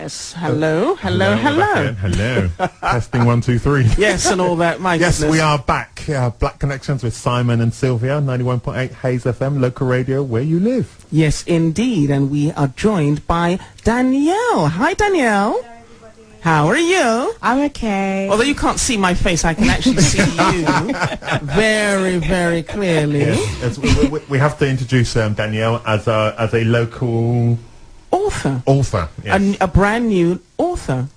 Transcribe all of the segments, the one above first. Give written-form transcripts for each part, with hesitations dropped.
Yes, hello. Hello. Testing 1, 2, 3. Yes, and all that. My Yes, goodness. we are back. Black Connections with Simon and Sylvia, 91.8 Hayes FM, local radio where you live. Yes, indeed. And we are joined by Danielle. Hi, Danielle. Hello, everybody. How are you? I'm okay. Although you can't see my face, I can actually see you very, very clearly. Yes, we have to introduce Danielle as a local Author. Yes. A brand new author.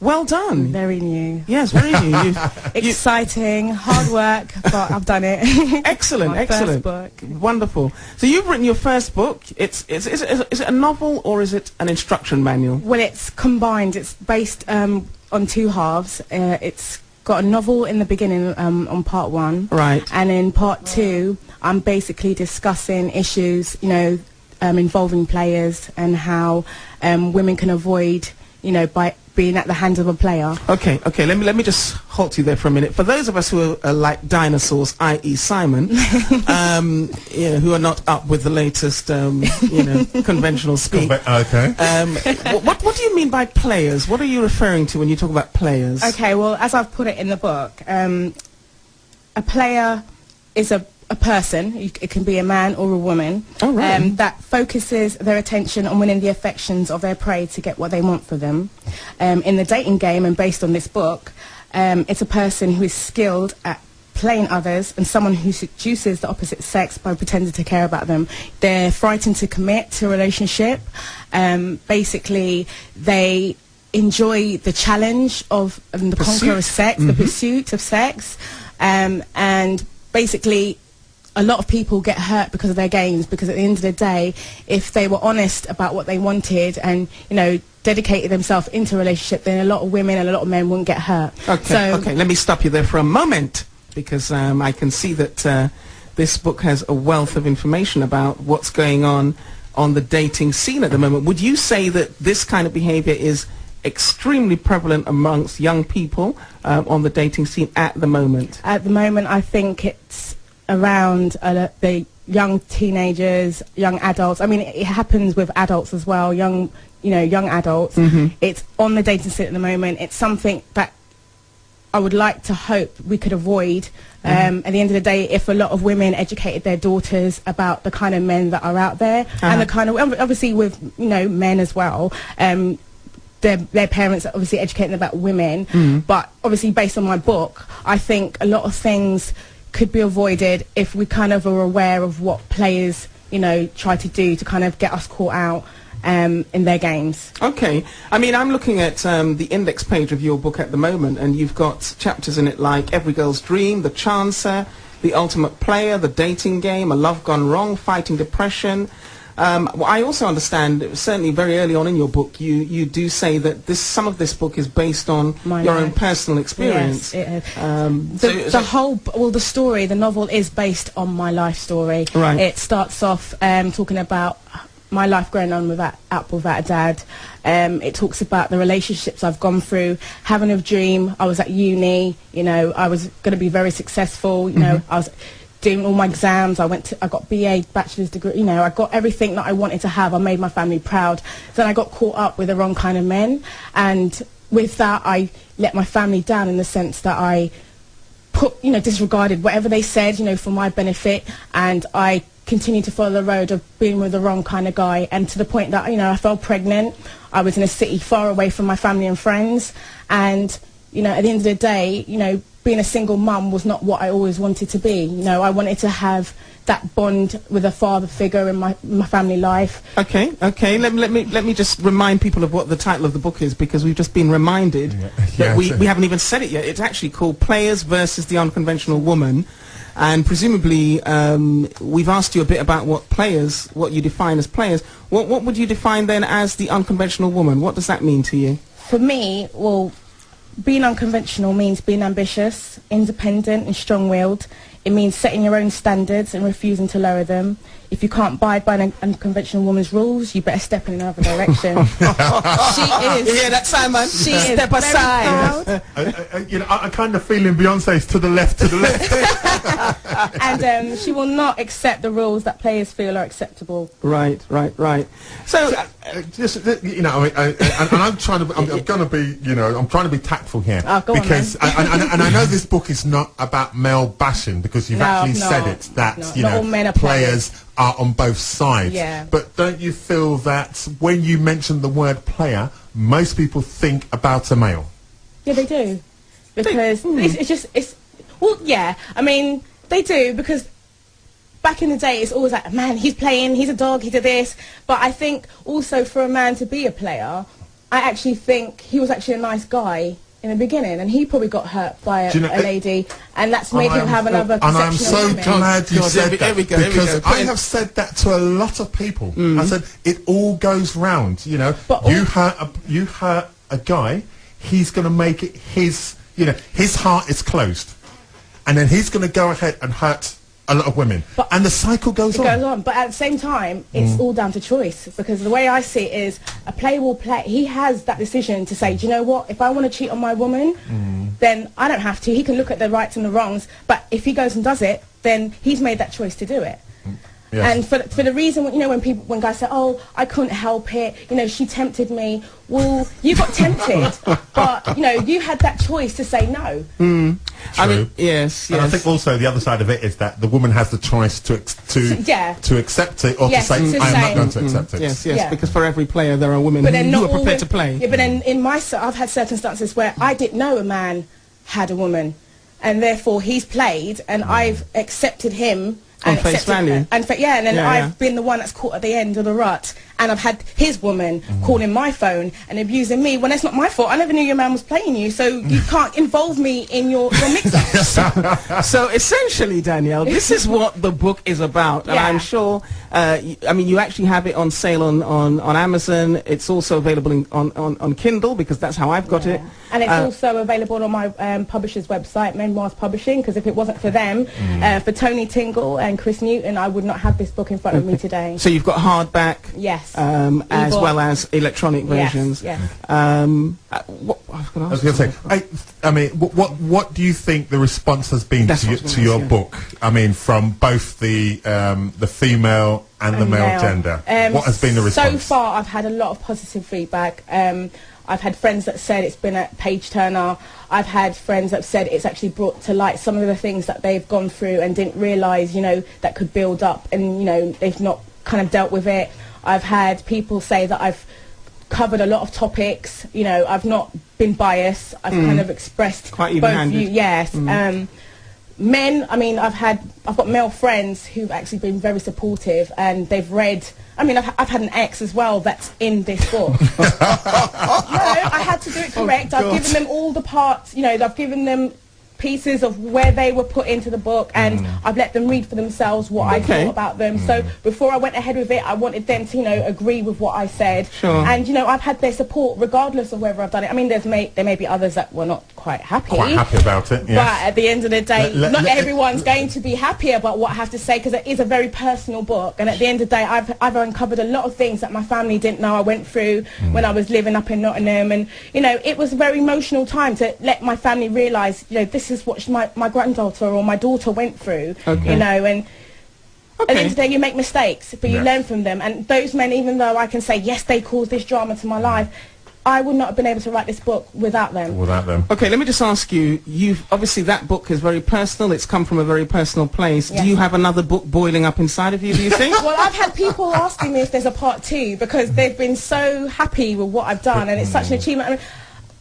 Well done. Very new. Yes, very new. Exciting, hard work, but I've done it. Excellent, My excellent. first book. Wonderful. So you've written your first book. Is it a novel or is it an instruction manual? Well, it's combined. It's based on two halves. It's got a novel in the beginning on part one. Right. And in part two, I'm basically discussing issues, involving players and how women can avoid, by being at the hands of a player. Okay. Let me just halt you there for a minute. For those of us who are like dinosaurs, i.e. Simon, who are not up with the latest, conventional speak. Okay. What do you mean by players? What are you referring to when you talk about players? Okay, well, as I've put it in the book, a player is a person, it can be a man or a woman, that focuses their attention on winning the affections of their prey to get what they want for them. In the dating game, and based on this book, it's a person who is skilled at playing others and someone who seduces the opposite sex by pretending to care about them. They're frightened to commit to a relationship. Basically, they enjoy the challenge of the conquer of sex, the pursuit of sex, and basically a lot of people get hurt because of their games, because at the end of the day, if they were honest about what they wanted and, dedicated themselves into a relationship, then a lot of women and a lot of men wouldn't get hurt. Okay, let me stop you there for a moment, because I can see that this book has a wealth of information about what's going on the dating scene at the moment. Would you say that this kind of behavior is extremely prevalent amongst young people on the dating scene at the moment? At the moment, I think it's around the young teenagers, young adults. I mean, it happens with adults as well, young adults. It's on the dating scene at the moment. It's something that I would like to hope we could avoid. At the end of the day, if a lot of women educated their daughters about the kind of men that are out there, and the kind of, obviously with, men as well, their parents are obviously educating them about women, but obviously based on my book, I think a lot of things could be avoided if we kind of are aware of what players, try to do to kind of get us caught out in their games. Okay. I mean, I'm looking at the index page of your book at the moment, and you've got chapters in it like Every Girl's Dream, The Chancer, The Ultimate Player, The Dating Game, A Love Gone Wrong, Fighting Depression. Well, I also understand, certainly very early on in your book, you do say that some of this book is based on your own personal experience. Yes, it is. The story, the novel is based on my life story. Right. It starts off talking about my life growing on without a dad. It talks about the relationships I've gone through, having a dream. I was at uni, I was going to be very successful, I was doing all my exams. I got BA, bachelor's degree, I got everything that I wanted to have. I made my family proud. Then I got caught up with the wrong kind of men, and with that I let my family down in the sense that I disregarded whatever they said, for my benefit, and I continued to follow the road of being with the wrong kind of guy, and to the point that, I fell pregnant. I was in a city far away from my family and friends, and, at the end of the day, being a single mum was not what I always wanted to be. I wanted to have that bond with a father figure in my family life. Okay. Let me just remind people of what the title of the book is, because we've just been reminded that we haven't even said it yet. It's actually called Players versus the Unconventional Woman, and presumably we've asked you a bit about what you define as players. What would you define then as the unconventional woman? What does that mean to you? For me, being unconventional means being ambitious, independent and strong-willed. It means setting your own standards and refusing to lower them. If you can't abide by an unconventional woman's rules, you better step in another direction. She is. You hear that, Simon? She is step aside. proud. I kind of feeling Beyonce's to the left. And she will not accept the rules that players feel are acceptable. Right. So, just, you know, and I'm trying to, I'm going to be, you know, I'm trying to be tactful here, Go because, on, and I know this book is not about male bashing, because you've actually said it, that, you not all know, men are players are on both sides. Yeah. But don't you feel that when you mention the word player, most people think about a male? Yeah, they do. Because well, yeah, I mean, they do, because back in the day, it's always like, man, he's playing, he's a dog, he did this. But I think also for a man to be a player, I actually think he was actually a nice guy in the beginning, and he probably got hurt by a lady, and that's made him have another perception. And I'm so of women. glad you said that, because I have have said that to a lot of people. I said, it all goes round, you know. But you hurt a guy, he's going to make it his, you know, his heart is closed. And then he's going to go ahead and hurt a lot of women. And the cycle goes on. It goes on. But at the same time, it's all down to choice. Because the way I see it is, a player will play. He has that decision to say, do you know what? If I want to cheat on my woman, then I don't have to. He can look at the rights and the wrongs. But if he goes and does it, then he's made that choice to do it. Yes. And for the reason, you know, when guys say, oh, I couldn't help it, you know, she tempted me. Well, you got tempted, but, you know, you had that choice to say no. I mean, yes. And I think also the other side of it is that the woman has the choice to accept it, or to say, I'm not going to accept it. Yes, because for every player there are women who are prepared to play. Yeah, but then I've had circumstances where I didn't know a man had a woman, and therefore he's played, and I've accepted him. On face value. And then I've been the one that's caught at the end of the rut, and I've had his woman calling my phone and abusing me when it's not my fault. I never knew your man was playing you, so you can't involve me in your mix-up. So essentially, Danielle, this is what the book is about, and I'm sure, I mean, you actually have it on sale on Amazon. It's also available on Kindle, because that's how I've got it. And it's also available on my publisher's website, Memoirs Publishing, because if it wasn't for them, for Tony Tingle and Chris Newton, I would not have this book in front of me today. So you've got hardback, yes, as well as electronic versions. Yes. What I was going to say, I mean, what do you think the response has been to your book? I mean, from both the female and the male gender. What has been the response? So far, I've had a lot of positive feedback. I've had friends that said it's been a page turner. I've had friends that said it's actually brought to light some of the things that they've gone through and didn't realise, you know, that could build up, and, you know, they've not kind of dealt with it. I've had people say that I've covered a lot of topics. You know, I've not been biased. I've kind of expressed quite even-handed. both views. Yes. Men, I mean, I've got male friends who've actually been very supportive, and they've read. I mean, I've had an ex as well that's in this book. No, I had to do it correct. I've given them all the parts, you know, I've given them pieces of where they were put into the book, and I've let them read for themselves what I thought about them. So before I went ahead with it, I wanted them to, you know, agree with what I said. Sure. And, you know, I've had their support regardless of whether I've done it. I mean, there may be others that were not quite happy. Quite happy about it, yes. But at the end of the day, not everyone's going to be happy about what I have to say, because it is a very personal book. And at the end of the day, I've uncovered a lot of things that my family didn't know I went through when I was living up in Nottingham. And, you know, it was a very emotional time to let my family realise, you know, this is what my granddaughter or my daughter went through, you know, and at the end of the day you make mistakes, but you learn from them. And those men, even though I can say, yes, they caused this drama to my life, I would not have been able to write this book without them. Okay, let me just ask you, obviously that book is very personal, it's come from a very personal place. Do you have another book boiling up inside of you, do you think? Well, I've had people asking me if there's a part 2, because they've been so happy with what I've done, and it's such an achievement. I mean,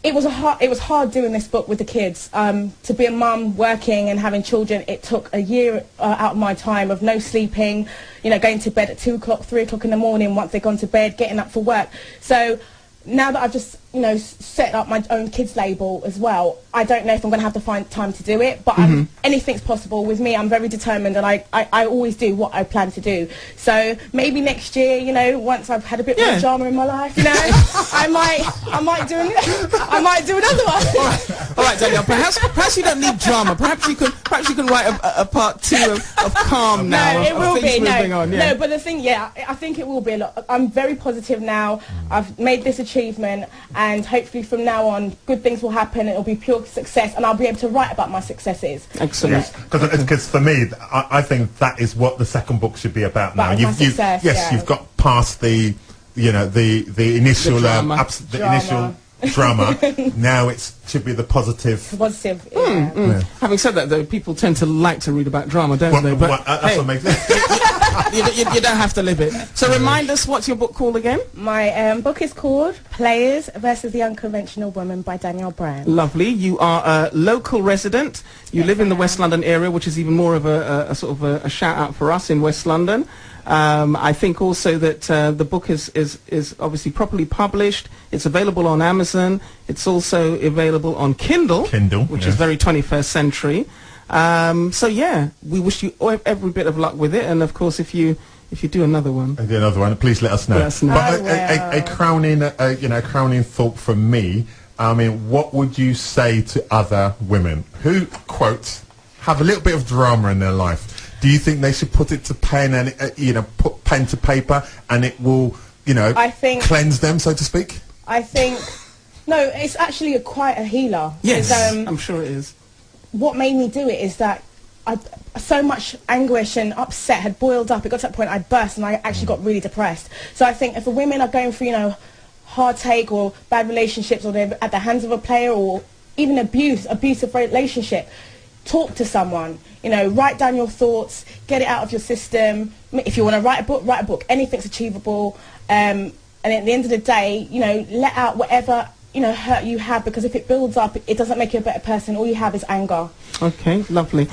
it was hard doing this book with the kids. To be a mum, working and having children, it took a year out of my time of no sleeping, you know, going to bed at 2 o'clock, 3 o'clock in the morning once they'd gone to bed, getting up for work. So now that I've just, you know, set up my own kids label as well, I don't know if I'm going to have to find time to do it, but anything's possible with me. I'm very determined, and I always do what I plan to do. So maybe next year, you know, once I've had a bit more drama in my life, you know, I might do another one. All right, Danielle. Perhaps you don't need drama. Perhaps you can write a part 2 of calm now. No, it will be. No, but the thing, I think it will be a lot. I'm very positive now. I've made this achievement, and hopefully from now on good things will happen, and it'll be pure success, and I'll be able to write about my successes. Excellent. Because for me, I think that is what the second book should be about now. About my success, yeah. You've got past the, you know, the initial initial drama. Now it should be be the positive. Positive. Yeah. Yeah. Having said that, though, people tend to like to read about drama, don't they? But that's what makes it. you don't have to live it. So remind us, what's your book called again? My book is called Players versus the Unconventional Woman by Danielle Brand. Lovely. You are a local resident. You live in the West London area, which is even more of a sort of a shout out for us in West London. I think also that the book is obviously properly published. It's available on Amazon. It's also available on Kindle, which is very 21st century. So yeah, we wish you every bit of luck with it, and of course if you do another one, please let us know. Let us know. But a crowning thought from me. I mean, what would you say to other women who, quote, have a little bit of drama in their life? Do you think they should put it to pen and put pen to paper, and it will, I think, cleanse them, so to speak? I think no, it's actually quite a healer. Yes, I'm sure it is. What made me do it is that so much anguish and upset had boiled up. It got to that point I burst, and I actually got really depressed. So I think if the women are going through, heartache or bad relationships, or they're at the hands of a player, or even abusive relationship, talk to someone. Write down your thoughts, get it out of your system. If you want to write a book. Anything's achievable. And at the end of the day, let out whatever hurt you have, because if it builds up, it doesn't make you a better person. All you have is anger. Okay, lovely.